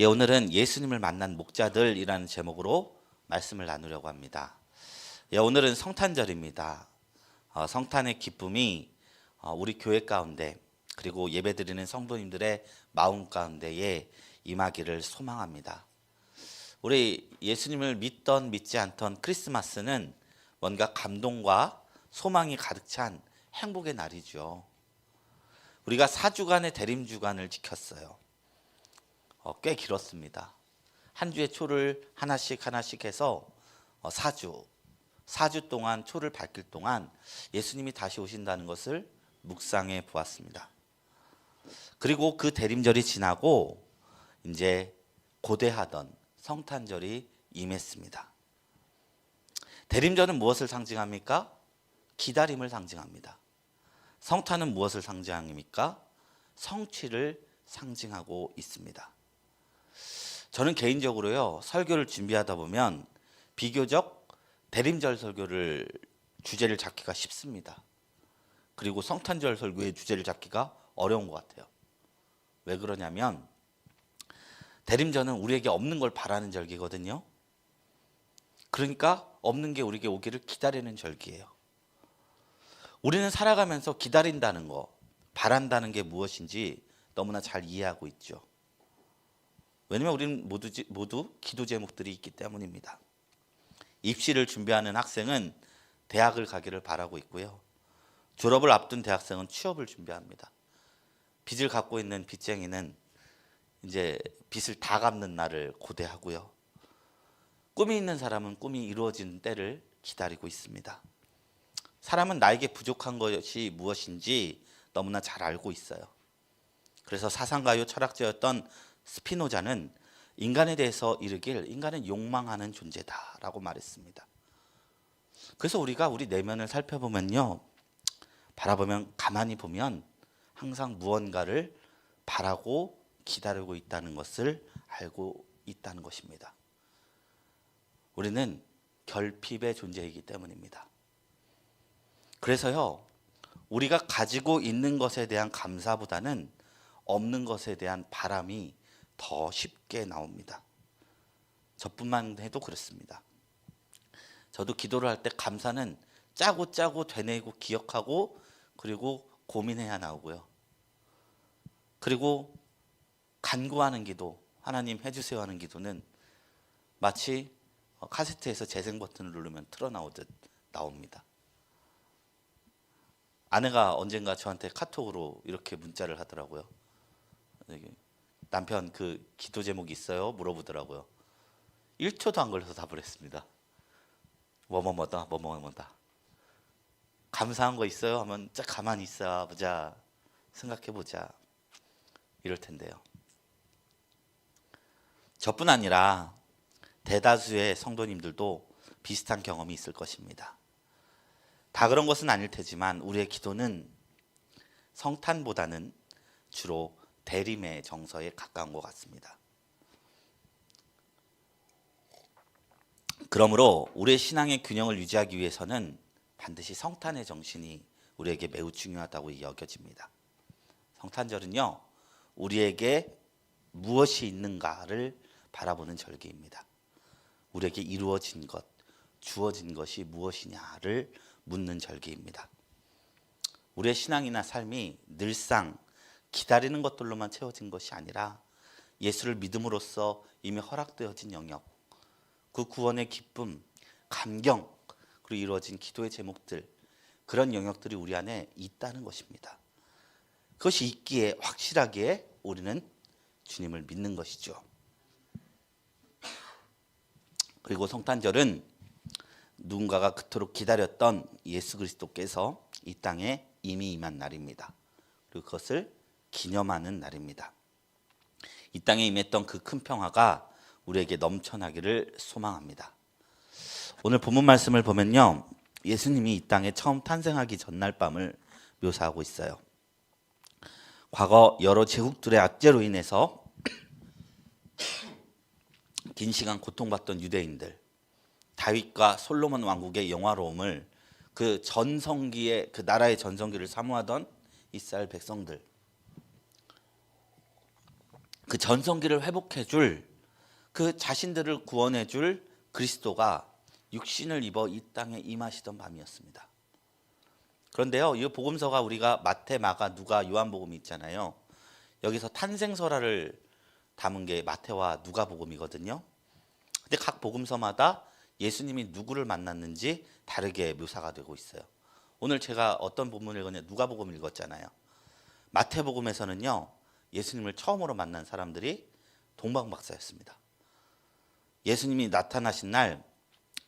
오늘은 예수님을 만난 목자들이라는 제목으로 말씀을 나누려고 합니다. 오늘은 성탄절입니다. 성탄의 기쁨이 우리 교회 가운데 그리고 예배드리는 성도님들의 마음 가운데에 임하기를 소망합니다. 우리 예수님을 믿던 믿지 않던 크리스마스는 뭔가 감동과 소망이 가득 찬 행복의 날이죠. 우리가 4주간의 대림주간을 지켰어요. 꽤 길었습니다. 한 주에 초를 하나씩 해서 4주 동안 초를 밝힐 동안 예수님이 다시 오신다는 것을 묵상해 보았습니다. 그리고 그 대림절이 지나고 이제 고대하던 성탄절이 임했습니다. 대림절은 무엇을 상징합니까? 기다림을 상징합니다. 성탄은 무엇을 상징합니까? 성취를 상징하고 있습니다. 저는 개인적으로요, 설교를 준비하다 보면 비교적 대림절 설교를 주제를 잡기가 쉽습니다. 그리고 성탄절 설교의 주제를 잡기가 어려운 것 같아요. 왜 그러냐면 대림절은 우리에게 없는 걸 바라는 절기거든요. 그러니까 없는 게 우리에게 오기를 기다리는 절기예요. 우리는 살아가면서 기다린다는 거, 바란다는 게 무엇인지 너무나 잘 이해하고 있죠. 왜냐면 우리는 모두 기도 제목들이 있기 때문입니다. 입시를 준비하는 학생은 대학을 가기를 바라고 있고요. 졸업을 앞둔 대학생은 취업을 준비합니다. 빚을 갖고 있는 빚쟁이는 이제 빚을 다 갚는 날을 고대하고요. 꿈이 있는 사람은 꿈이 이루어지는 때를 기다리고 있습니다. 사람은 나에게 부족한 것이 무엇인지 너무나 잘 알고 있어요. 그래서 사상가요 철학자였던 스피노자는 인간에 대해서 이르길 인간은 욕망하는 존재다라고 말했습니다. 그래서 우리가 우리 내면을 살펴보면요, 가만히 보면 항상 무언가를 바라고 기다리고 있다는 것을 알고 있다는 것입니다. 우리는 결핍의 존재이기 때문입니다. 그래서요, 우리가 가지고 있는 것에 대한 감사보다는 없는 것에 대한 바람이 더 쉽게 나옵니다. 저뿐만 해도 그렇습니다. 저도 기도를 할 때 감사는 짜고 되뇌고 기억하고 그리고 고민해야 나오고요. 그리고 간구하는 기도, 하나님 해주세요 하는 기도는 마치 카세트에서 재생 버튼을 누르면 틀어나오듯 나옵니다. 아내가 언젠가 저한테 카톡으로 이렇게 문자를 하더라고요. 남편 그 기도 제목이 있어요? 물어보더라고요. 1초도 안 걸려서 답을 했습니다. 뭐뭐뭐다. 감사한 거 있어요? 하면 자 가만히 있어 보자, 생각해 보자, 이럴 텐데요. 저뿐 아니라 대다수의 성도님들도 비슷한 경험이 있을 것입니다. 다 그런 것은 아닐 테지만 우리의 기도는 성탄보다는 주로 대림의 정서에 가까운 것 같습니다. 그러므로 우리의 신앙의 균형을 유지하기 위해서는 반드시 성탄의 정신이 우리에게 매우 중요하다고 여겨집니다. 성탄절은요, 우리에게 무엇이 있는가를 바라보는 절기입니다. 우리에게 이루어진 것, 주어진 것이 무엇이냐를 묻는 절기입니다. 우리의 신앙이나 삶이 늘상 기다리는 것들로만 채워진 것이 아니라 예수를 믿음으로써 이미 허락되어진 영역, 그 구원의 기쁨, 감경, 그리고 이루어진 기도의 제목들, 그런 영역들이 우리 안에 있다는 것입니다. 그것이 있기에 확실하게 우리는 주님을 믿는 것이죠. 그리고 성탄절은 누군가가 그토록 기다렸던 예수 그리스도께서 이 땅에 이미 임한 날입니다. 그리고 그것을 기념하는 날입니다. 이 땅에 임했던 그 큰 평화가 우리에게 넘쳐나기를 소망합니다. 오늘 본문 말씀을 보면요, 예수님이 이 땅에 처음 탄생하기 전날 밤을 묘사하고 있어요. 과거 여러 제국들의 압제로 인해서 긴 시간 고통받던 유대인들, 다윗과 솔로몬 왕국의 영화로움을 그 전성기의 그 나라의 전성기를 사모하던 이스라엘 백성들, 그 전성기를 회복해 줄, 그 자신들을 구원해 줄 그리스도가 육신을 입어 이 땅에 임하시던 밤이었습니다. 그런데요, 이 복음서가 우리가 마태, 마가, 누가, 요한복음이 있잖아요. 여기서 탄생설화를 담은 게 마태와 누가복음이거든요. 근데 각 복음서마다 예수님이 누구를 만났는지 다르게 묘사가 되고 있어요. 오늘 제가 어떤 본문을 읽었냐, 누가복음 읽었잖아요. 마태복음에서는요, 예수님을 처음으로 만난 사람들이 동방박사였습니다. 예수님이 나타나신 날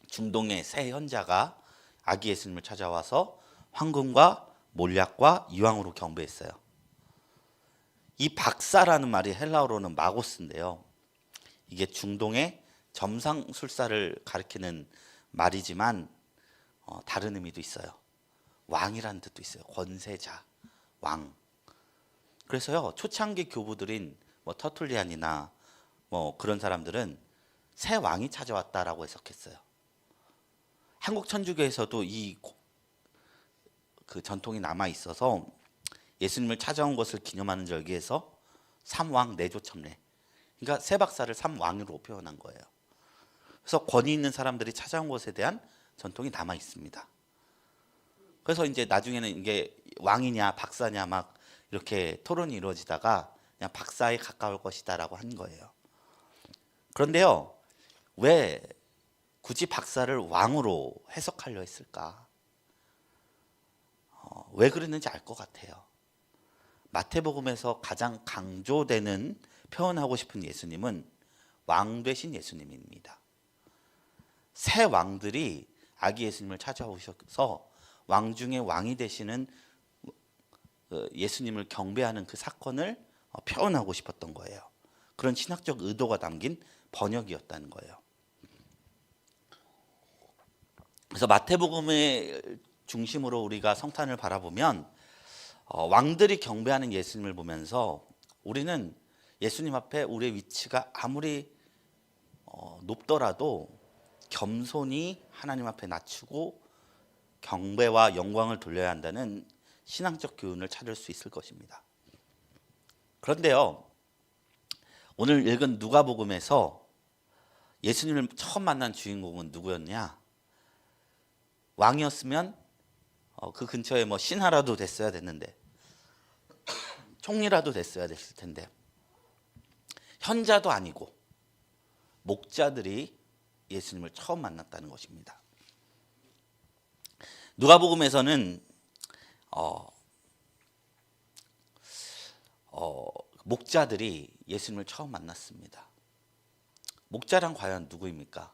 중동의 세 현자가 아기 예수님을 찾아와서 황금과 몰약과 이왕으로 경배했어요. 이 박사라는 말이 헬라어로는 마고스인데요. 이게 중동의 점상술사를 가리키는 말이지만 다른 의미도 있어요. 왕이라는 뜻도 있어요. 권세자, 왕. 그래서요, 초창기 교부들인 터툴리안이나 그런 사람들은 새 왕이 찾아왔다라고 해석했어요. 한국 천주교에서도 그 전통이 남아 있어서 예수님을 찾아온 것을 기념하는 절기에서 삼왕 내조참례, 그러니까 새 박사를 삼왕으로 표현한 거예요. 그래서 권위 있는 사람들이 찾아온 것에 대한 전통이 남아 있습니다. 그래서 이제 나중에는 이게 왕이냐 박사냐 막 이렇게 토론이 이루어지다가 그냥 박사에 가까울 것이다라고 한 거예요. 그런데요, 왜 굳이 박사를 왕으로 해석하려 했을까? 왜 그랬는지 알 것 같아요. 마태복음에서 가장 강조되는 표현하고 싶은 예수님은 왕 되신 예수님입니다. 새 왕들이 아기 예수님을 찾아오셔서 왕 중에 왕이 되시는 예수님을 경배하는 그 사건을 표현하고 싶었던 거예요. 그런 신학적 의도가 담긴 번역이었다는 거예요. 그래서 마태복음의 중심으로 우리가 성탄을 바라보면 왕들이 경배하는 예수님을 보면서 우리는 예수님 앞에 우리의 위치가 아무리 높더라도 겸손히 하나님 앞에 낮추고 경배와 영광을 돌려야 한다는 신앙적 교훈을 찾을 수 있을 것입니다. 그런데요, 오늘 읽은 누가복음에서 예수님을 처음 만난 주인공은 누구였냐? 왕이었으면 그 근처에 신하라도 됐어야 됐는데, 총리라도 됐어야 됐을 텐데, 현자도 아니고 목자들이 예수님을 처음 만났다는 것입니다. 누가복음에서는 목자들이 예수님을 처음 만났습니다. 목자란 과연 누구입니까?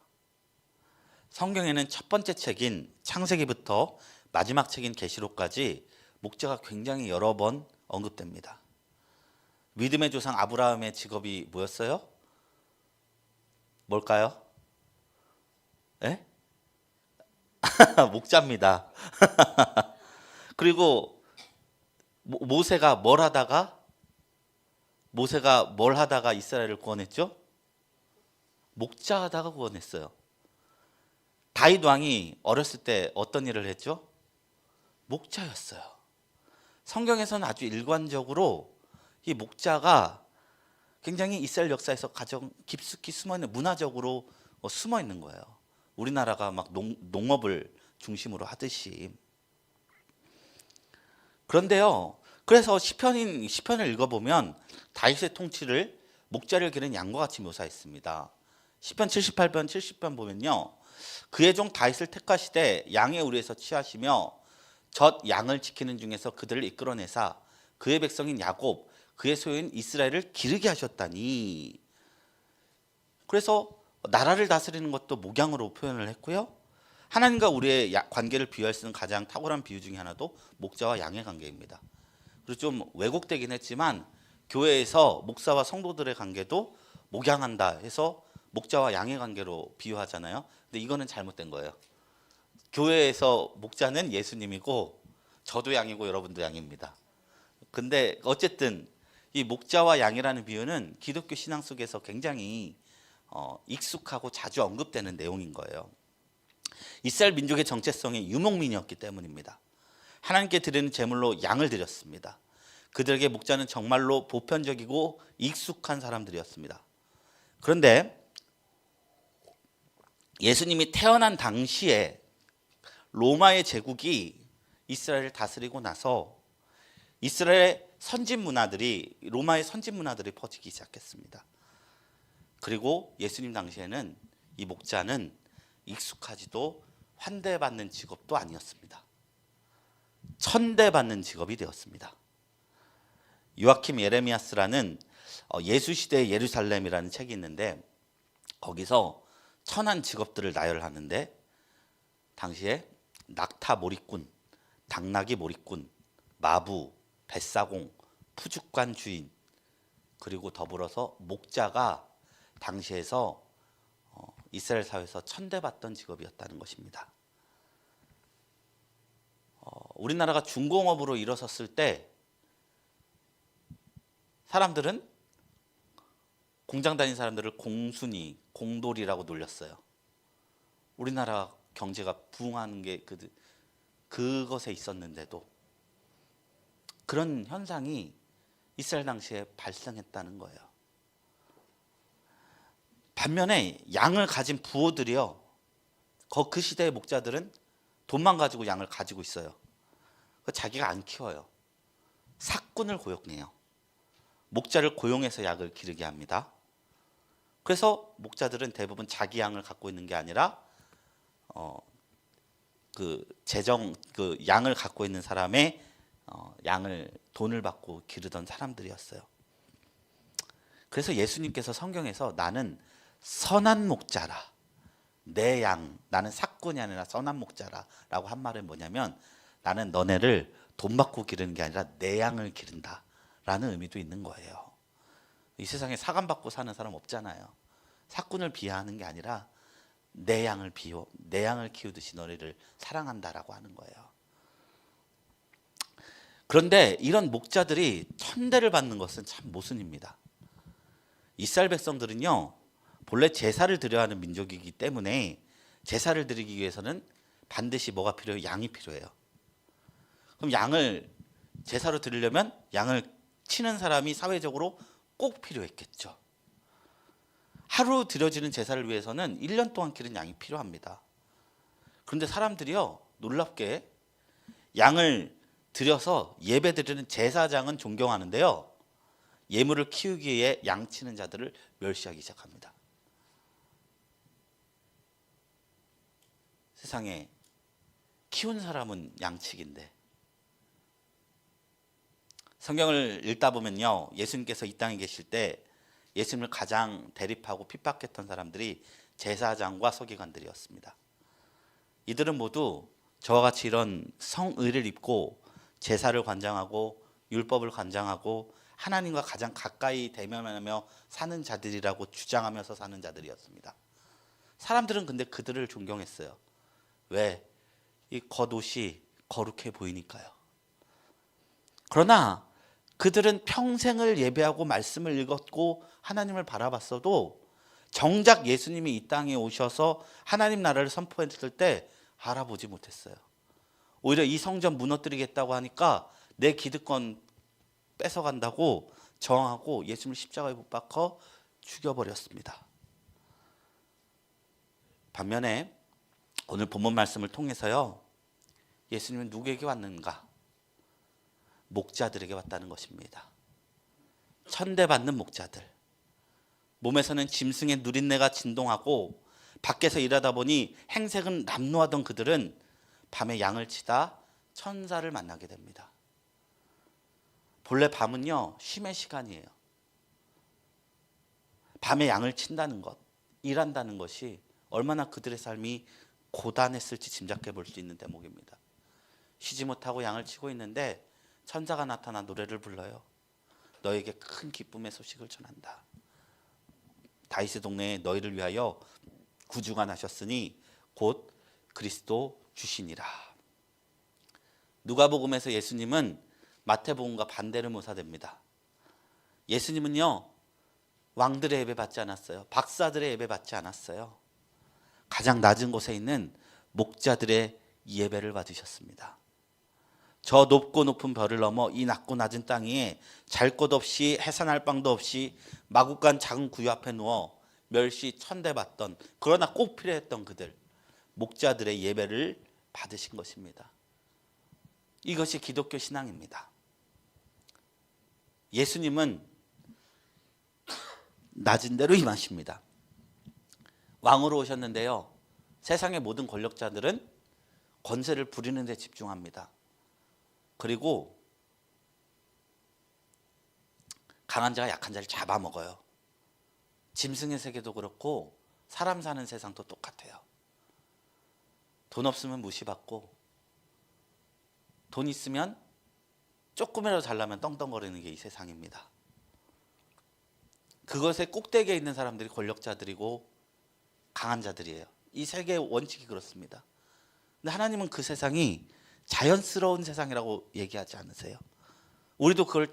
성경에는 첫 번째 책인 창세기부터 마지막 책인 계시록까지 목자가 굉장히 여러 번 언급됩니다. 믿음의 조상 아브라함의 직업이 뭐였어요? 뭘까요? 예? 목자입니다. 그리고 모세가 뭘 하다가 이스라엘을 구원했죠? 목자하다가 구원했어요. 다윗 왕이 어렸을 때 어떤 일을 했죠? 목자였어요. 성경에서는 아주 일관적으로 이 목자가 굉장히 이스라엘 역사에서 가장 깊숙이 숨어있는, 문화적으로 숨어있는 거예요. 우리나라가 막 농업을 중심으로 하듯이. 그런데요, 그래서 시편을 읽어보면 다윗의 통치를 목자를 기른 양과 같이 묘사했습니다. 시편 78편 70편 보면요, 그의 종 다윗을 택하시되 양의 우리에서 취하시며 젖 양을 지키는 중에서 그들을 이끌어내사 그의 백성인 야곱 그의 소유인 이스라엘을 기르게 하셨다니. 그래서 나라를 다스리는 것도 목양으로 표현을 했고요, 하나님과 우리의 관계를 비유할 수 있는 가장 탁월한 비유 중에 하나도 목자와 양의 관계입니다. 그리고 좀 왜곡되긴 했지만 교회에서 목사와 성도들의 관계도 목양한다 해서 목자와 양의 관계로 비유하잖아요. 근데 이거는 잘못된 거예요. 교회에서 목자는 예수님이고 저도 양이고 여러분도 양입니다. 근데 어쨌든 이 목자와 양이라는 비유는 기독교 신앙 속에서 굉장히 익숙하고 자주 언급되는 내용인 거예요. 이스라엘 민족의 정체성이 유목민이었기 때문입니다. 하나님께 드리는 제물로 양을 드렸습니다. 그들에게 목자는 정말로 보편적이고 익숙한 사람들이었습니다. 그런데 예수님이 태어난 당시에 로마의 제국이 이스라엘을 다스리고 나서 이스라엘의 선진 문화들이 로마의 선진 문화들이 퍼지기 시작했습니다. 그리고 예수님 당시에는 이 목자는 익숙하지도 환대받는 직업도 아니었습니다. 천대받는 직업이 되었습니다. 요아킴 예레미야스라는 예수 시대의 예루살렘이라는 책이 있는데 거기서 천한 직업들을 나열하는데 당시에 낙타 몰이꾼, 당나귀 몰이꾼, 마부, 뱃사공, 푸죽관 주인 그리고 더불어서 목자가 당시에서 이스라엘 사회에서 천대받던 직업이었다는 것입니다. 우리나라가 중공업으로 일어섰을 때 사람들은 공장 다닌 사람들을 공순이, 공돌이라고 놀렸어요. 우리나라 경제가 부흥하는 게 그것에 있었는데도 그런 현상이 이스라엘 당시에 발생했다는 거예요. 반면에 양을 가진 부호들이요, 그 시대의 목자들은 돈만 가지고 양을 가지고 있어요. 자기가 안 키워요. 삭군을 고용해요. 목자를 고용해서 양을 기르게 합니다. 그래서 목자들은 대부분 자기 양을 갖고 있는 게 아니라 양을 갖고 있는 사람의 양을 돈을 받고 기르던 사람들이었어요. 그래서 예수님께서 성경에서 나는 선한 목자라, 내 양, 나는 삭군이 아니라 선한 목자라라고 한 말은 뭐냐면 나는 너네를 돈 받고 기르는 게 아니라 내 양을 기른다라는 의미도 있는 거예요. 이 세상에 사감 받고 사는 사람 없잖아요. 삭군을 비하하는 게 아니라 내 양을 키우듯이 너희를 사랑한다라고 하는 거예요. 그런데 이런 목자들이 천대를 받는 것은 참 모순입니다. 이스라엘 백성들은요, 본래 제사를 드려야 하는 민족이기 때문에 제사를 드리기 위해서는 반드시 뭐가 필요해요? 양이 필요해요. 그럼 양을 제사로 드리려면 양을 치는 사람이 사회적으로 꼭 필요했겠죠. 하루 드려지는 제사를 위해서는 1년 동안 기른 양이 필요합니다. 그런데 사람들이요, 놀랍게 양을 드려서 예배 드리는 제사장은 존경하는데요, 예물을 키우기 위해 양 치는 자들을 멸시하기 시작합니다. 세상에 키운 사람은 양치기인데, 성경을 읽다 보면요, 예수님께서 이 땅에 계실 때 예수님을 가장 대립하고 핍박했던 사람들이 제사장과 서기관들이었습니다. 이들은 모두 저와 같이 이런 성의를 입고 제사를 관장하고 율법을 관장하고 하나님과 가장 가까이 대면하며 사는 자들이라고 주장하면서 사는 자들이었습니다. 사람들은 근데 그들을 존경했어요. 왜? 이 겉옷이 거룩해 보이니까요. 그러나 그들은 평생을 예배하고 말씀을 읽었고 하나님을 바라봤어도 정작 예수님이 이 땅에 오셔서 하나님 나라를 선포했을 때 알아보지 못했어요. 오히려 이 성전 무너뜨리겠다고 하니까 내 기득권 뺏어간다고 저항하고 예수님을 십자가에 못 박아 죽여버렸습니다. 반면에 오늘 본문 말씀을 통해서요, 예수님은 누구에게 왔는가? 목자들에게 왔다는 것입니다. 천대받는 목자들. 몸에서는 짐승의 누린내가 진동하고 밖에서 일하다 보니 행색은 남루하던 그들은 밤에 양을 치다 천사를 만나게 됩니다. 본래 밤은요, 쉼의 시간이에요. 밤에 양을 친다는 것, 일한다는 것이 얼마나 그들의 삶이 고단했을지 짐작해 볼 수 있는 대목입니다. 쉬지 못하고 양을 치고 있는데 천사가 나타나 노래를 불러요. 너에게 큰 기쁨의 소식을 전한다. 다윗의 동네에 너희를 위하여 구주가 나셨으니 곧 그리스도 주시니라. 누가복음에서 예수님은 마태복음과 반대로 묘사됩니다. 예수님은요, 왕들의 예배 받지 않았어요. 박사들의 예배 받지 않았어요. 가장 낮은 곳에 있는 목자들의 예배를 받으셨습니다. 저 높고 높은 별을 넘어 이 낮고 낮은 땅 위에 잘 곳 없이 해산할 방도 없이 마구간 작은 구유 앞에 누워 멸시 천대받던, 그러나 꼭 필요했던 그들, 목자들의 예배를 받으신 것입니다. 이것이 기독교 신앙입니다. 예수님은 낮은 데로 임하십니다. 왕으로 오셨는데요, 세상의 모든 권력자들은 권세를 부리는 데 집중합니다. 그리고 강한 자가 약한 자를 잡아먹어요. 짐승의 세계도 그렇고 사람 사는 세상도 똑같아요. 돈 없으면 무시받고, 돈 있으면 조금이라도 잘나면 떵떵거리는 게 이 세상입니다. 그것의 꼭대기에 있는 사람들이 권력자들이고 강한 자들이에요. 이 세계의 원칙이 그렇습니다. 근데 하나님은 그 세상이 자연스러운 세상이라고 얘기하지 않으세요? 우리도 그걸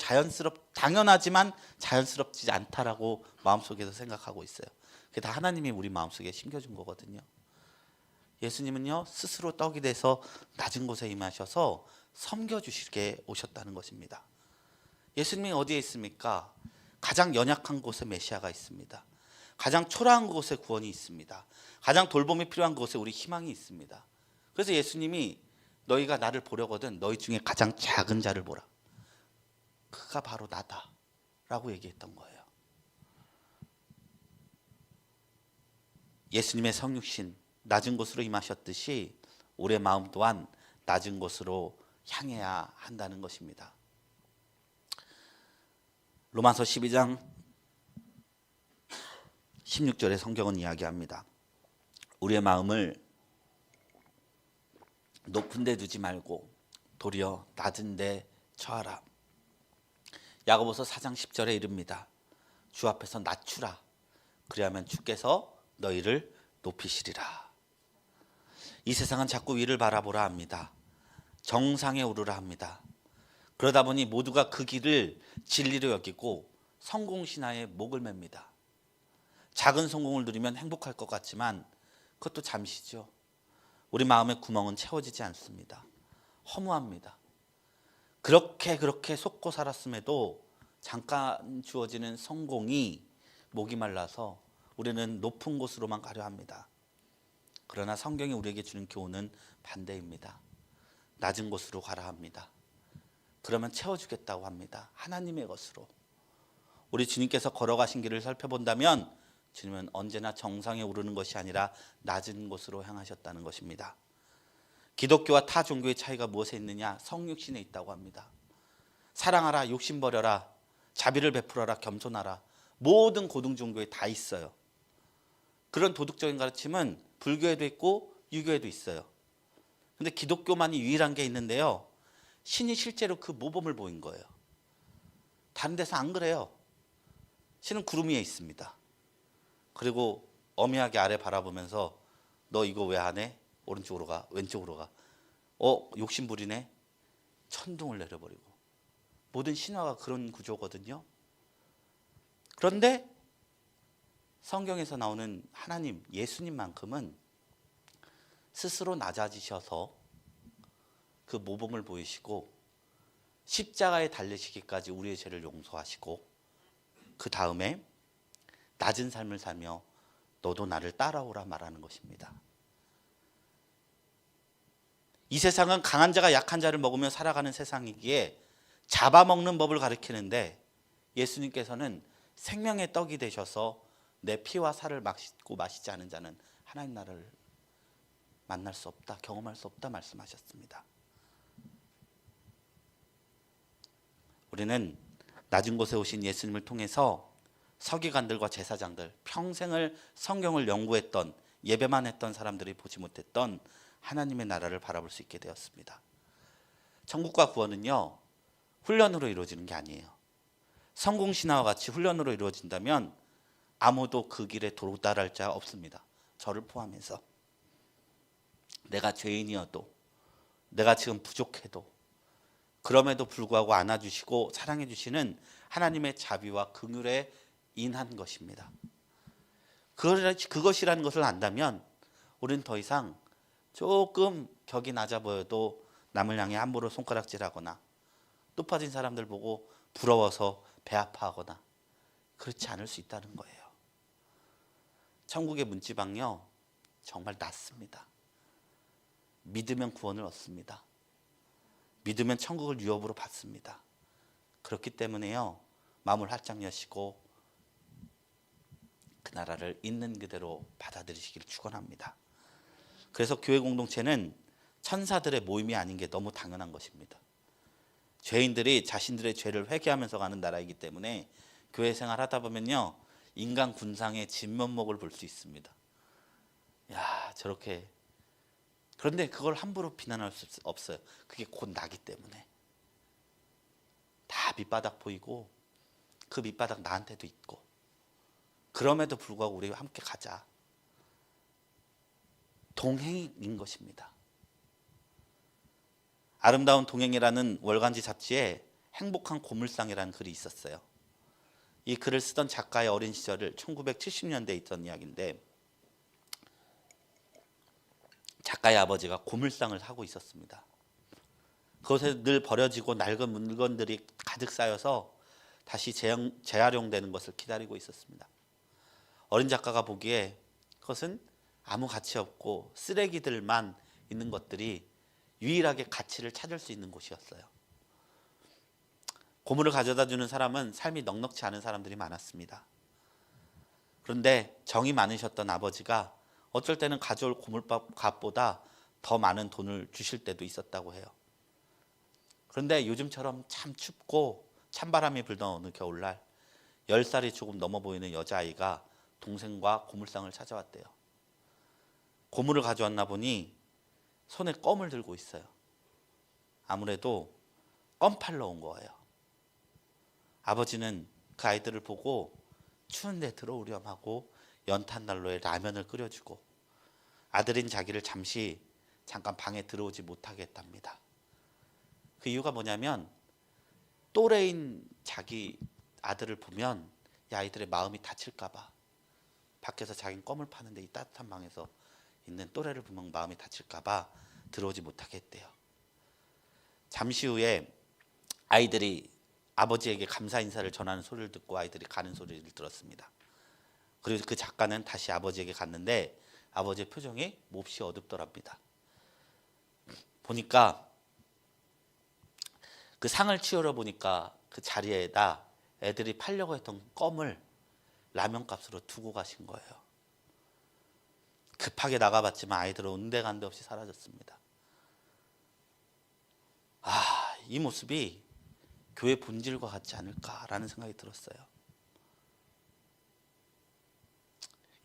당연하지만 자연스럽지 않다라고 마음속에서 생각하고 있어요. 그게 다 하나님이 우리 마음속에 심겨준 거거든요. 예수님은요, 스스로 떡이 돼서 낮은 곳에 임하셔서 섬겨주시게 오셨다는 것입니다. 예수님이 어디에 있습니까? 가장 연약한 곳에 메시아가 있습니다. 가장 초라한 곳에 구원이 있습니다. 가장 돌봄이 필요한 곳에 우리 희망이 있습니다. 그래서 예수님이 너희가 나를 보려거든 너희 중에 가장 작은 자를 보라. 그가 바로 나다 라고 얘기했던 거예요. 예수님의 성육신, 낮은 곳으로 임하셨듯이 우리의 마음 또한 낮은 곳으로 향해야 한다는 것입니다. 로마서 12장 16절에 성경은 이야기합니다. 우리의 마음을 높은 데 두지 말고 도리어 낮은 데 처하라. 야고보서 4장 10절에 이릅니다. 주 앞에서 낮추라. 그리하면 주께서 너희를 높이시리라. 이 세상은 자꾸 위를 바라보라 합니다. 정상에 오르라 합니다. 그러다 보니 모두가 그 길을 진리로 여기고 성공신화에 목을 맵니다. 작은 성공을 누리면 행복할 것 같지만 그것도 잠시죠. 우리 마음의 구멍은 채워지지 않습니다. 허무합니다. 그렇게 속고 살았음에도 잠깐 주어지는 성공이 목이 말라서 우리는 높은 곳으로만 가려 합니다. 그러나 성경이 우리에게 주는 교훈은 반대입니다. 낮은 곳으로 가라 합니다. 그러면 채워주겠다고 합니다. 하나님의 것으로. 우리 주님께서 걸어가신 길을 살펴본다면 주님은 언제나 정상에 오르는 것이 아니라 낮은 곳으로 향하셨다는 것입니다. 기독교와 타 종교의 차이가 무엇에 있느냐? 성육신에 있다고 합니다. 사랑하라, 욕심 버려라, 자비를 베풀어라, 겸손하라. 모든 고등 종교에 다 있어요. 그런 도덕적인 가르침은 불교에도 있고 유교에도 있어요. 근데 기독교만이 유일한 게 있는데요, 신이 실제로 그 모범을 보인 거예요. 다른 데서 안 그래요. 신은 구름 위에 있습니다. 그리고 어미하게 아래 바라보면서 너 이거 왜 안 해? 오른쪽으로 가, 왼쪽으로 가. 욕심 부리네. 천둥을 내려버리고. 모든 신화가 그런 구조거든요. 그런데 성경에서 나오는 하나님, 예수님만큼은 스스로 낮아지셔서 그 모범을 보이시고 십자가에 달리시기까지 우리의 죄를 용서하시고 그 다음에 낮은 삶을 살며 너도 나를 따라오라 말하는 것입니다. 이 세상은 강한 자가 약한 자를 먹으며 살아가는 세상이기에 잡아먹는 법을 가르치는데 예수님께서는 생명의 떡이 되셔서 내 피와 살을 먹고 마시지 않은 자는 하나님 나라를 만날 수 없다, 경험할 수 없다 말씀하셨습니다. 우리는 낮은 곳에 오신 예수님을 통해서 서기관들과 제사장들, 평생을 성경을 연구했던, 예배만 했던 사람들이 보지 못했던 하나님의 나라를 바라볼 수 있게 되었습니다. 천국과 구원은요, 훈련으로 이루어지는 게 아니에요. 성공신화와 같이 훈련으로 이루어진다면 아무도 그 길에 도달할 자 없습니다. 저를 포함해서. 내가 죄인이어도, 내가 지금 부족해도, 그럼에도 불구하고 안아주시고 사랑해 주시는 하나님의 자비와 긍휼에 인한 것입니다. 그것이라는 것을 안다면 우리는 더 이상 조금 격이 낮아 보여도 남을 향해 함부로 손가락질하거나 높아진 사람들 보고 부러워서 배 아파하거나 그렇지 않을 수 있다는 거예요. 천국의 문지방요 정말 낮습니다. 믿으면 구원을 얻습니다. 믿으면 천국을 유업으로 받습니다. 그렇기 때문에요 마음을 활짝 여시고 그 나라를 있는 그대로 받아들이시기를 축원합니다. 그래서 교회 공동체는 천사들의 모임이 아닌 게 너무 당연한 것입니다. 죄인들이 자신들의 죄를 회개하면서 가는 나라이기 때문에 교회 생활하다 보면요 인간 군상의 진면목을 볼 수 있습니다. 야 저렇게 그런데 그걸 함부로 비난할 수 없어요. 그게 곧 나기 때문에 다 밑바닥 보이고 그 밑바닥 나한테도 있고 그럼에도 불구하고 우리 함께 가자. 동행인 것입니다. 아름다운 동행이라는 월간지 잡지에 행복한 고물상이라는 글이 있었어요. 이 글을 쓰던 작가의 어린 시절을 1970년대에 있던 이야기인데 작가의 아버지가 고물상을 하고 있었습니다. 그것에 늘 버려지고 낡은 물건들이 가득 쌓여서 다시 재활용되는 것을 기다리고 있었습니다. 어린 작가가 보기에 그것은 아무 가치 없고 쓰레기들만 있는 것들이 유일하게 가치를 찾을 수 있는 곳이었어요. 고물을 가져다 주는 사람은 삶이 넉넉지 않은 사람들이 많았습니다. 그런데 정이 많으셨던 아버지가 어쩔 때는 가져올 고물값보다 더 많은 돈을 주실 때도 있었다고 해요. 그런데 요즘처럼 참 춥고 찬바람이 불던 어느 겨울날 10살이 조금 넘어 보이는 여자아이가 동생과 고물상을 찾아왔대요. 고물을 가져왔나 보니 손에 껌을 들고 있어요. 아무래도 껌 팔러 온 거예요. 아버지는 그 아이들을 보고 추운데 들어오렴 하고 연탄난로에 라면을 끓여주고 아들인 자기를 잠깐 방에 들어오지 못하게 했답니다. 그 이유가 뭐냐면 또래인 자기 아들을 보면 이 아이들의 마음이 다칠까 봐 밖에서 자기는 껌을 파는데 이 따뜻한 방에서 있는 또래를 보면 마음이 다칠까 봐 들어오지 못하게 했대요. 잠시 후에 아이들이 아버지에게 감사 인사를 전하는 소리를 듣고 아이들이 가는 소리를 들었습니다. 그리고 그 작가는 다시 아버지에게 갔는데 아버지의 표정이 몹시 어둡더랍니다. 보니까 그 상을 치우러 보니까 그 자리에다 애들이 팔려고 했던 껌을 라면값으로 두고 가신 거예요. 급하게 나가봤지만 아이들은 온데간데 없이 사라졌습니다. 이 모습이 교회 본질과 같지 않을까라는 생각이 들었어요.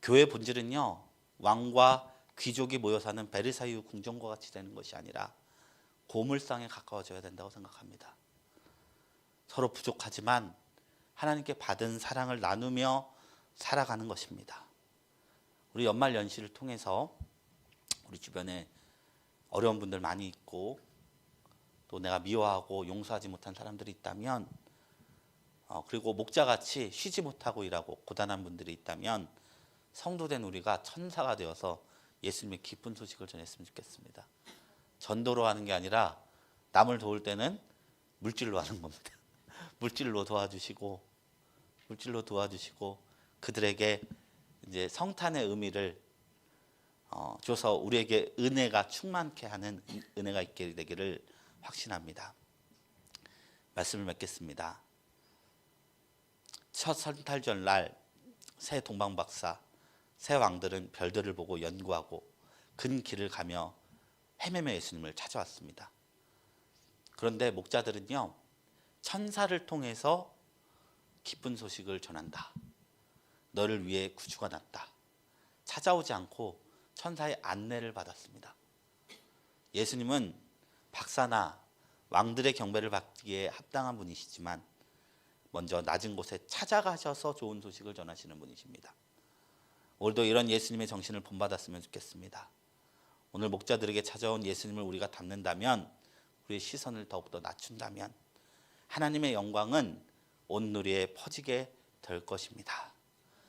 교회 본질은요 왕과 귀족이 모여 사는 베르사유 궁전과 같이 되는 것이 아니라 고물상에 가까워져야 된다고 생각합니다. 서로 부족하지만 하나님께 받은 사랑을 나누며 살아가는 것입니다. 우리 연말 연시를 통해서 우리 주변에 어려운 분들 많이 있고 또 내가 미워하고 용서하지 못한 사람들이 있다면 그리고 목자같이 쉬지 못하고 일하고 고단한 분들이 있다면 성도된 우리가 천사가 되어서 예수님의 기쁜 소식을 전했으면 좋겠습니다. 전도로 하는 게 아니라 남을 도울 때는 물질로 하는 겁니다. 물질로 도와주시고 그들에게 이제 성탄의 의미를 줘서 우리에게 은혜가 충만케 하는 은혜가 있게 되기를 확신합니다. 말씀을 맺겠습니다. 첫 성탄절 날 새 동방박사, 새 왕들은 별들을 보고 연구하고 근 길을 가며 헤매며 예수님을 찾아왔습니다. 그런데 목자들은요 천사를 통해서 기쁜 소식을 전한다. 너를 위해 구주가 났다. 찾아오지 않고 천사의 안내를 받았습니다. 예수님은 박사나 왕들의 경배를 받기에 합당한 분이시지만 먼저 낮은 곳에 찾아가셔서 좋은 소식을 전하시는 분이십니다. 오늘도 이런 예수님의 정신을 본받았으면 좋겠습니다. 오늘 목자들에게 찾아온 예수님을 우리가 닮는다면, 우리의 시선을 더욱더 낮춘다면 하나님의 영광은 온 누리에 퍼지게 될 것입니다.